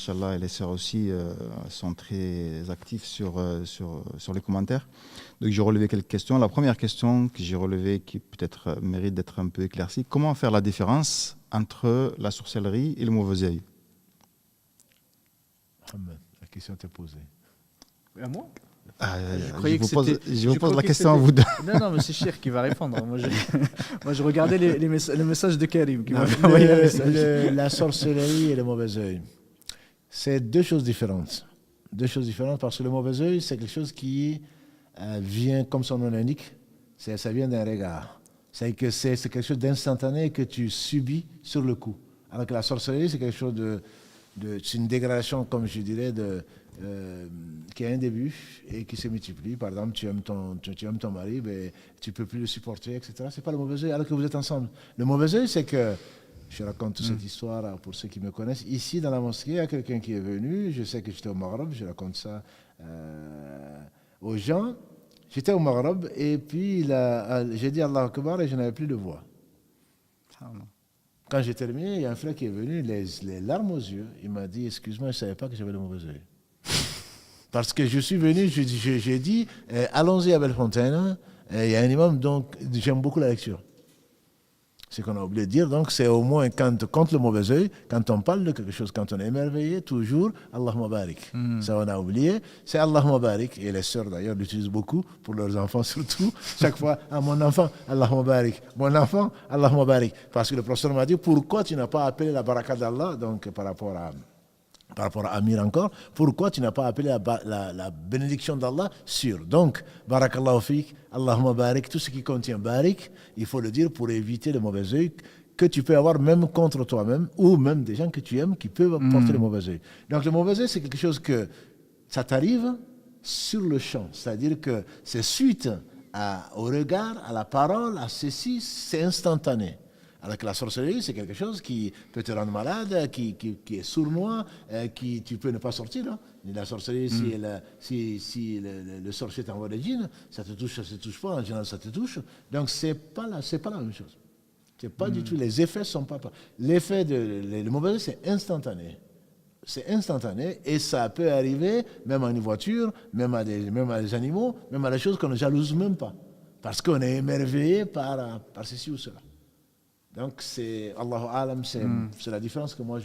Inch'Allah, et les sœurs aussi sont très actifs sur les commentaires. Donc j'ai relevé quelques questions. La première question que j'ai relevée, qui peut-être mérite d'être un peu éclaircie, comment faire la différence entre la sorcellerie et le mauvais œil? Mohamed, la question t'est posée. À moi? Je croyais que je vous pose la que question à c'était- vous deux. Non, non, mais c'est Cher qui va répondre. Moi, je regardais les messages de Karim qui Non, m'a envoyé un message. la sorcellerie et le mauvais œil, c'est deux choses différentes. Deux choses différentes parce que le mauvais œil, c'est quelque chose qui vient, comme son nom l'indique, ça vient d'un regard. C'est quelque chose d'instantané que tu subis sur le coup. Alors que la sorcellerie, c'est quelque chose c'est une dégradation, comme je dirais, qui a un début et qui se multiplie. Par exemple, tu aimes ton mari, ben, tu ne peux plus le supporter, etc. Ce n'est pas le mauvais œil alors que vous êtes ensemble. Le mauvais œil, c'est que, je raconte toute cette histoire pour ceux qui me connaissent. Ici, dans la mosquée, il y a quelqu'un qui est venu. Je sais que j'étais au Maghreb, je raconte ça aux gens. J'étais au Maghreb et puis j'ai dit Allah Akbar et je n'avais plus de voix. Quand j'ai terminé, il y a un frère qui est venu, les larmes aux yeux. Il m'a dit, excuse-moi, je ne savais pas que j'avais le mauvais œil. Parce que je suis venu, j'ai dit, allons-y à Bellefontaine. Il y a un imam, donc j'aime beaucoup la lecture. Ce qu'on a oublié de dire, donc, c'est au moins contre le mauvais œil, quand on parle de quelque chose, quand on est émerveillé, toujours, Allahumma barik. Ça, on a oublié. C'est Allahumma barik. Et les sœurs, d'ailleurs, l'utilisent beaucoup, pour leurs enfants surtout. Chaque fois, mon enfant, Allahumma barik. Mon enfant, Allahumma barik. Parce que le professeur m'a dit, pourquoi tu n'as pas appelé la baraka d'Allah, donc par rapport à Amir encore, pourquoi tu n'as pas appelé la bénédiction d'Allah sur? Donc, barakallahu fik, Allahumma barik, tout ce qui contient barik, il faut le dire pour éviter le mauvais œil que tu peux avoir même contre toi-même ou même des gens que tu aimes qui peuvent porter le mauvais œil. Donc, le mauvais œil, c'est quelque chose que ça t'arrive sur le champ, c'est-à-dire que c'est suite au regard, à la parole, à ceci, c'est instantané. Alors que la sorcellerie, c'est quelque chose qui peut te rendre malade, qui est sournois, tu peux ne pas sortir. Hein. La sorcellerie, si le sorcier t'envoie des djinns, ça te touche pas, en général ça te touche. Donc c'est pas la même chose. C'est pas du tout, les effets sont pas. L'effet le mauvais, c'est instantané. C'est instantané et ça peut arriver même à une voiture, même à des animaux, même à des choses qu'on ne jalouse même pas. Parce qu'on est émerveillé par ceci ou cela. Donc, c'est Allahu Alam, c'est la différence que moi